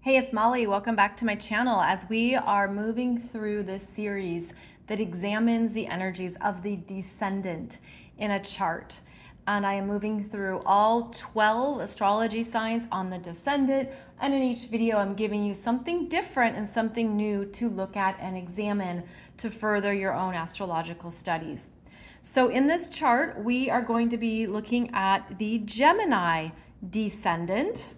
Hey, it's Molly. Welcome back to my channel as we are moving through this series that examines the energies of the descendant in a chart. And I am moving through all 12 astrology signs on the descendant. And in each video, I'm giving you something different and something new to look at and examine to further your own astrological studies. So in this chart, we are going to be looking at the Gemini descendant.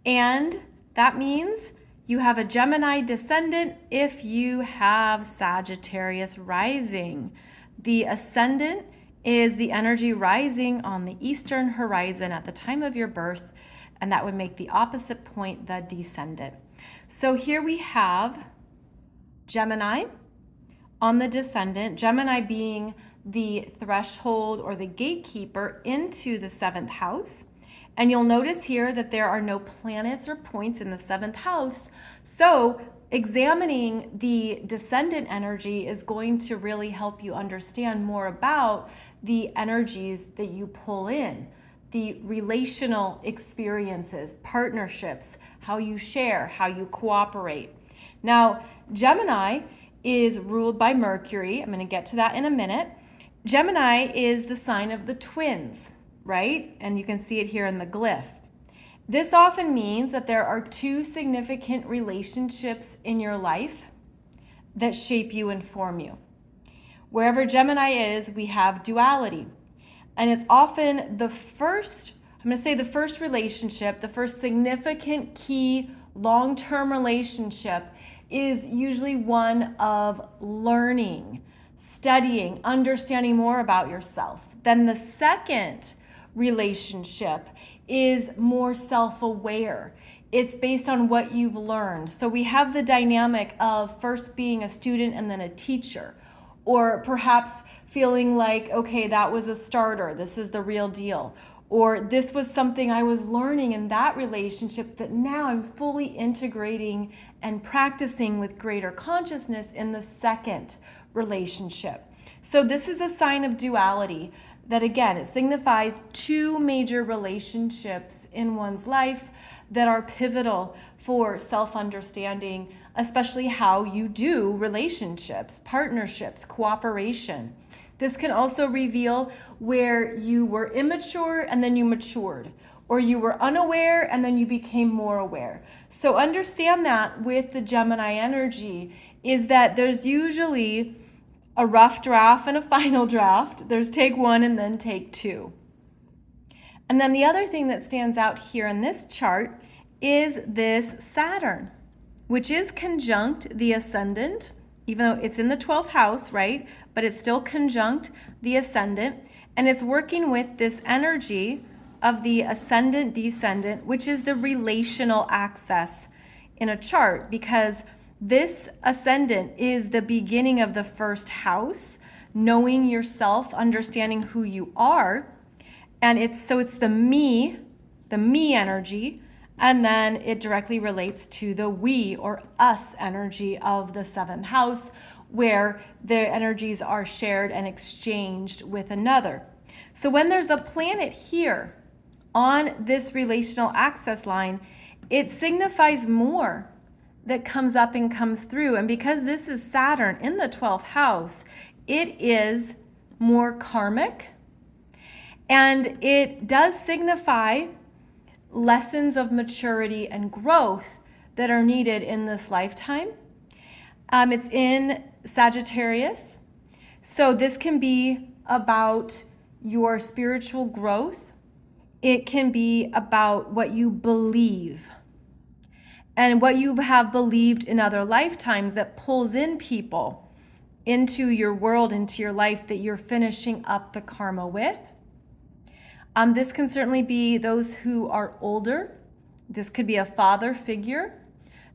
And that means you have a Gemini descendant if you have Sagittarius rising. The ascendant is the energy rising on the eastern horizon at the time of your birth, and that would make the opposite point the descendant. So here we have Gemini on the descendant, Gemini being the threshold or the gatekeeper into the 7th house. And you'll notice here that there are no planets or points in the 7th house. So examining the descendant energy is going to really help you understand more about the energies that you pull in, the relational experiences, partnerships, how you share, how you cooperate. Now, Gemini is ruled by Mercury. I'm going to get to that in a minute. Gemini is the sign of the twins, right? And you can see it here in the glyph. This often means that there are two significant relationships in your life that shape you and form you. Wherever Gemini is, we have duality. And it's often the first, I'm going to say the first relationship, the first significant key long-term relationship is usually one of learning, studying, understanding more about yourself. Then the second relationship is more self-aware. It's based on what you've learned. So we have the dynamic of first being a student and then a teacher, or perhaps feeling like, okay, that was a starter, this is the real deal, or this was something I was learning in that relationship that now I'm fully integrating and practicing with greater consciousness in the second relationship. So this is a sign of duality. That again, it signifies two major relationships in one's life that are pivotal for self-understanding, especially how you do relationships, partnerships, cooperation. This can also reveal where you were immature and then you matured, or you were unaware and then you became more aware. So understand that with the Gemini energy is that there's usually a rough draft and a final draft. There's take one and then take two. And then the other thing that stands out here in this chart is this Saturn, which is conjunct the ascendant, even though it's in the 12th house, right? But it's still conjunct the ascendant, and it's working with this energy of the ascendant descendant, which is the relational axis in a chart, because this ascendant is the beginning of the first house, knowing yourself, understanding who you are. And it's the me energy, and then it directly relates to the we or us energy of the 7th house, where the energies are shared and exchanged with another. So when there's a planet here on this relational axis line, it signifies more that comes up and comes through. And because this is Saturn in the 12th house, it is more karmic, and it does signify lessons of maturity and growth that are needed in this lifetime. It's in Sagittarius, so this can be about your spiritual growth. It can be about what you believe and what you have believed in other lifetimes that pulls in people into your world, into your life that you're finishing up the karma with. This can certainly be those who are older. This could be a father figure.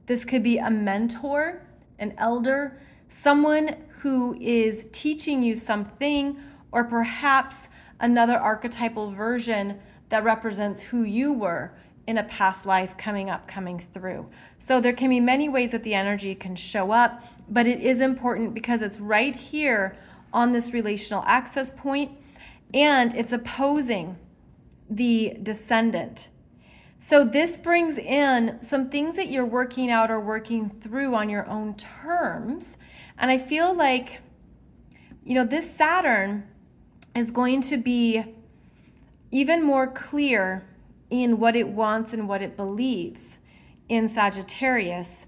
This could be a mentor, an elder, someone who is teaching you something, or perhaps another archetypal version that represents who you were in a past life coming through. So there can be many ways that the energy can show up, but it is important because it's right here on this relational access point, and it's opposing the descendant. So this brings in some things that you're working out or working through on your own terms. And I feel like, this Saturn is going to be even more clear in what it wants and what it believes in Sagittarius.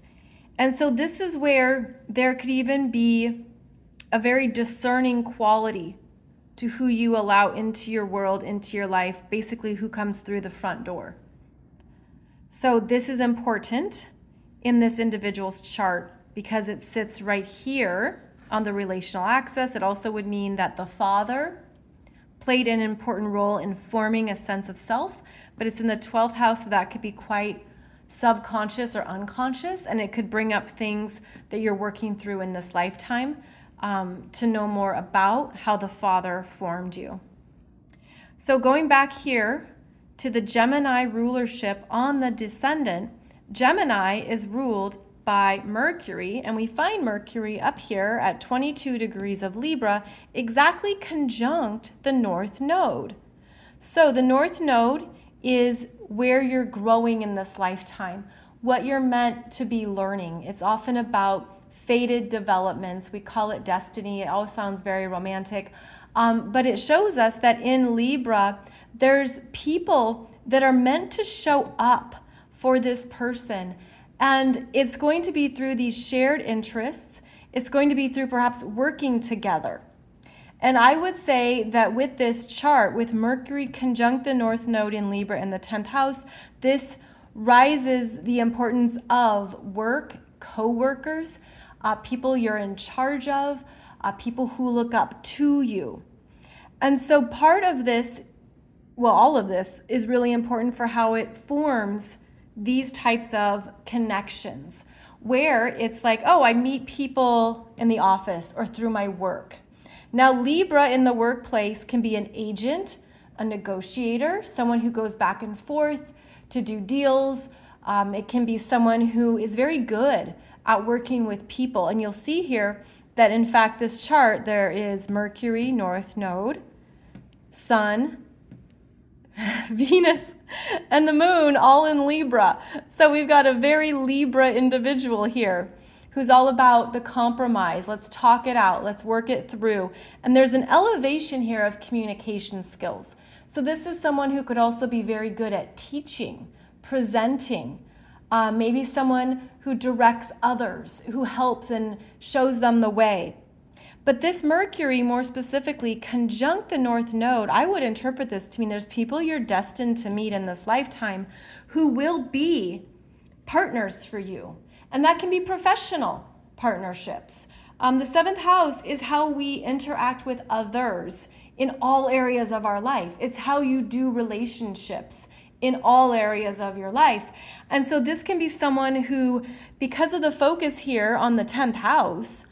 And so this is where there could even be a very discerning quality to who you allow into your world, into your life, basically who comes through the front door. So this is important in this individual's chart because it sits right here on the relational axis. It also would mean that the father played an important role in forming a sense of self, but it's in the 12th house, so that could be quite subconscious or unconscious, and it could bring up things that you're working through in this lifetime to know more about how the father formed you. So going back here to the Gemini rulership on the Descendant, Gemini is ruled by Mercury, and we find Mercury up here at 22 degrees of Libra, exactly conjunct the North Node. So the North Node is where you're growing in this lifetime, what you're meant to be learning. It's often about fated developments. We call it destiny. It all sounds very romantic. But it shows us that in Libra, there's people that are meant to show up for this person. And it's going to be through these shared interests. It's going to be through perhaps working together. And I would say that with this chart, with Mercury conjunct the North Node in Libra in the 10th house, this rises the importance of work, co-workers, people you're in charge of, people who look up to you. And so part of this, all of this is really important for how it forms these types of connections, where it's like, oh, I meet people in the office or through my work. Now, Libra in the workplace can be an agent, a negotiator, someone who goes back and forth to do deals. It can be someone who is very good at working with people. And you'll see here that, in fact, this chart, there is Mercury, North Node, Sun, Venus, and the Moon all in Libra. So we've got a very Libra individual here who's all about the compromise. Let's talk it out. Let's work it through. And there's an elevation here of communication skills. So this is someone who could also be very good at teaching, presenting, maybe someone who directs others, who helps and shows them the way. But this Mercury, more specifically, conjunct the North Node, I would interpret this to mean there's people you're destined to meet in this lifetime who will be partners for you. And that can be professional partnerships. The 7th house is how we interact with others in all areas of our life. It's how you do relationships in all areas of your life. And so this can be someone who, because of the focus here on the 10th house,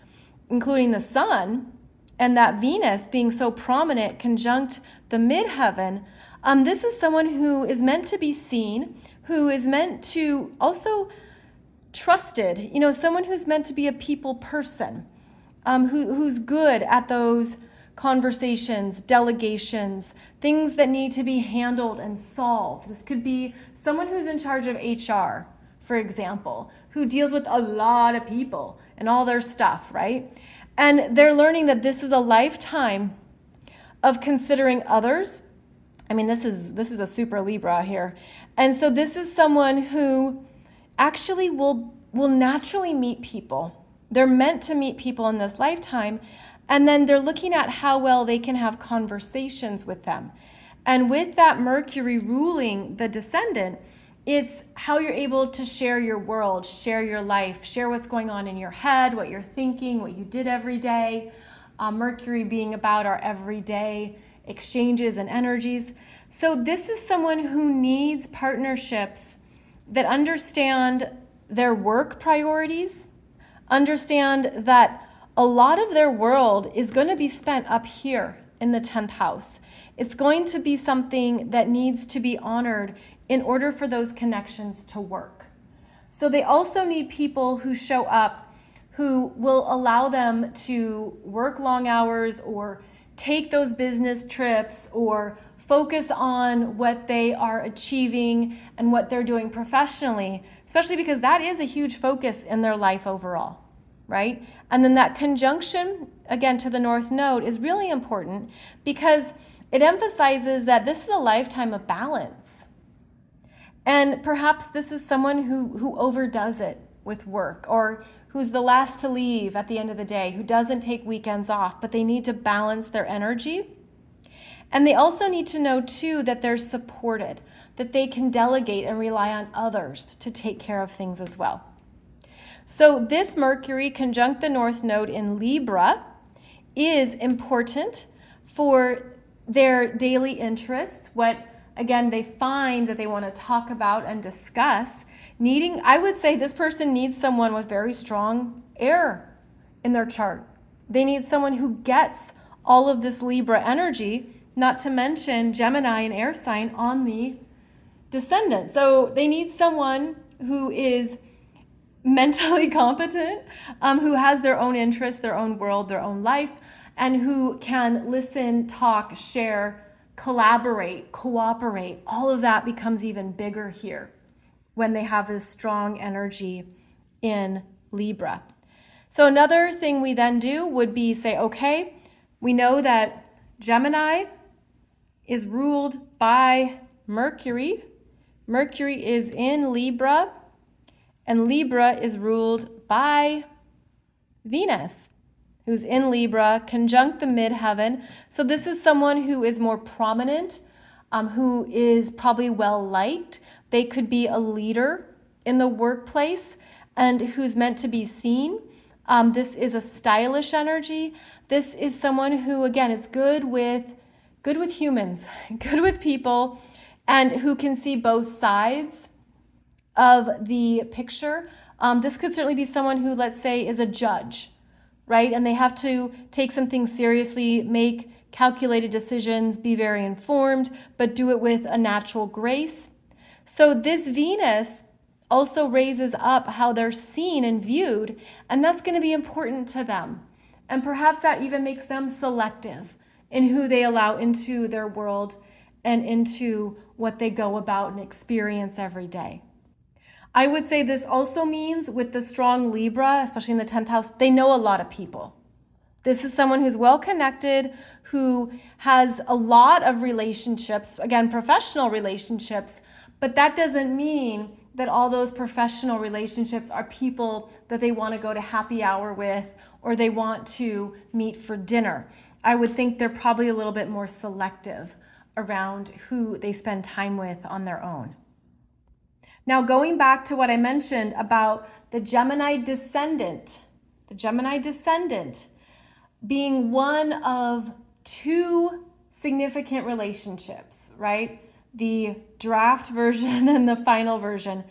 including the sun and that Venus being so prominent conjunct the midheaven, this is someone who is meant to be seen, who is meant to also trusted, someone who's meant to be a people person, who's good at those conversations, delegations, things that need to be handled and solved. This could be someone who's in charge of HR, for example, who deals with a lot of people and all their stuff, right? And they're learning that this is a lifetime of considering others. I mean, this is a super Libra here. And so this is someone who actually will naturally meet people. They're meant to meet people in this lifetime, and then they're looking at how well they can have conversations with them. And with that Mercury ruling the Descendant, it's how you're able to share your world, share your life, share what's going on in your head, what you're thinking, what you did every day. Mercury being about our everyday exchanges and energies. So this is someone who needs partnerships that understand their work priorities, understand that a lot of their world is going to be spent up here in the 10th house. It's going to be something that needs to be honored in order for those connections to work. So they also need people who show up, who will allow them to work long hours or take those business trips or focus on what they are achieving and what they're doing professionally, especially because that is a huge focus in their life overall, right? And then that conjunction, again, to the North Node is really important because it emphasizes that this is a lifetime of balance. And perhaps this is someone who overdoes it with work, or who's the last to leave at the end of the day, who doesn't take weekends off, but they need to balance their energy. And they also need to know too that they're supported, that they can delegate and rely on others to take care of things as well. So this Mercury conjunct the North Node in Libra is important for their daily interests, what again they find that they want to talk about and discuss. I would say this person needs someone with very strong air in their chart. They need someone who gets all of this Libra energy, not to mention Gemini, an air sign, on the Descendant. So they need someone who is mentally competent, who has their own interests, their own world, their own life, and who can listen, talk, share, collaborate, cooperate. All of that becomes even bigger here when they have this strong energy in Libra. So another thing we then do would be say, okay, we know that Gemini is ruled by Mercury. Mercury is in Libra, and Libra is ruled by Venus, who's in Libra, conjunct the midheaven. So this is someone who is more prominent, who is probably well-liked. They could be a leader in the workplace and who's meant to be seen. This is a stylish energy. This is someone who, again, is good with humans, good with people, and who can see both sides of the picture. This could certainly be someone who, let's say, is a judge, right? And they have to take some things seriously, make calculated decisions, be very informed, but do it with a natural grace. So this Venus also raises up how they're seen and viewed, and that's going to be important to them. And perhaps that even makes them selective in who they allow into their world and into what they go about and experience every day. I would say this also means with the strong Libra, especially in the 10th house, they know a lot of people. This is someone who's well connected, who has a lot of relationships, again, professional relationships, but that doesn't mean that all those professional relationships are people that they want to go to happy hour with or they want to meet for dinner. I would think they're probably a little bit more selective around who they spend time with on their own. Now, going back to what I mentioned about the Gemini Descendant being one of two significant relationships, right? The draft version and the final version.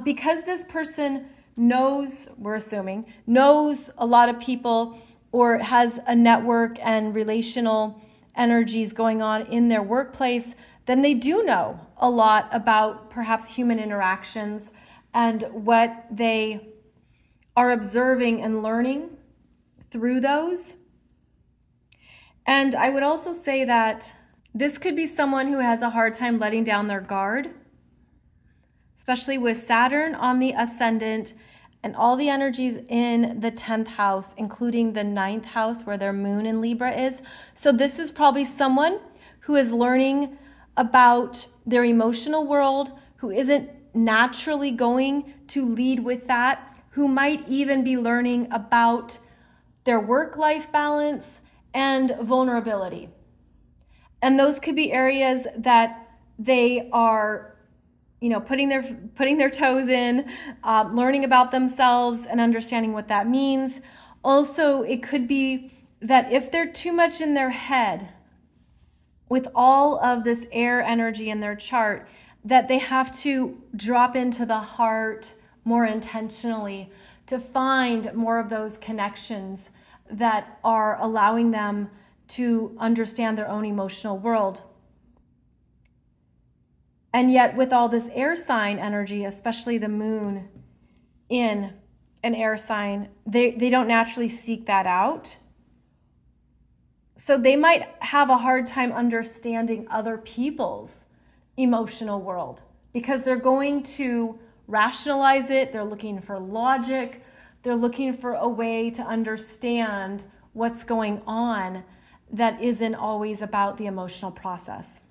Because this person knows, we're assuming, knows a lot of people or has a network and relational energies going on in their workplace, then they do know a lot about perhaps human interactions and what they are observing and learning through those. And I would also say that this could be someone who has a hard time letting down their guard, especially with Saturn on the Ascendant and all the energies in the 10th house, including the 9th house where their moon in Libra is. So this is probably someone who is learning about their emotional world, who isn't naturally going to lead with that, who might even be learning about their work-life balance and vulnerability. And those could be areas that they are putting their toes in, learning about themselves and understanding what that means. Also, it could be that if they're too much in their head with all of this air energy in their chart, that they have to drop into the heart more intentionally to find more of those connections that are allowing them to understand their own emotional world. And yet with all this air sign energy, especially the moon in an air sign, they don't naturally seek that out. So they might have a hard time understanding other people's emotional world because they're going to rationalize it. They're looking for logic. They're looking for a way to understand what's going on that isn't always about the emotional process.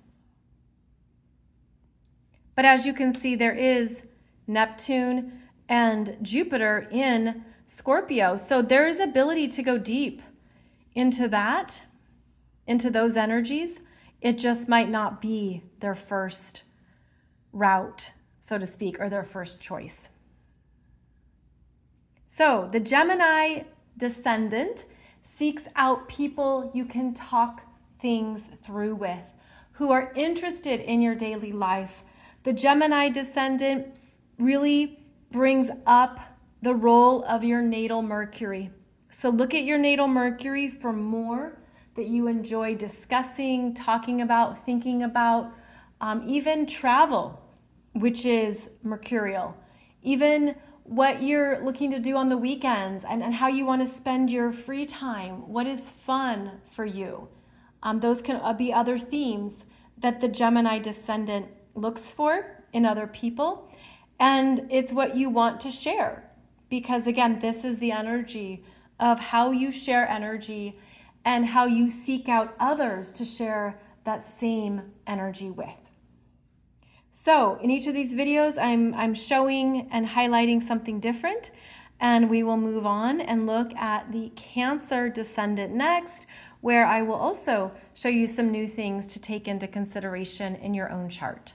But as you can see, there is Neptune and Jupiter in Scorpio. So there is ability to go deep into that, into those energies. It just might not be their first route, so to speak, or their first choice. So the Gemini Descendant seeks out people you can talk things through with, who are interested in your daily life. The Gemini Descendant really brings up the role of your natal Mercury. So look at your natal Mercury for more that you enjoy discussing, talking about, thinking about, even travel, which is mercurial, even what you're looking to do on the weekends and how you want to spend your free time, what is fun for you. Those can be other themes that the Gemini Descendant looks for in other people. And it's what you want to share. Because again, this is the energy of how you share energy and how you seek out others to share that same energy with. So in each of these videos, I'm showing and highlighting something different, and we will move on and look at the Cancer Descendant next, where I will also show you some new things to take into consideration in your own chart.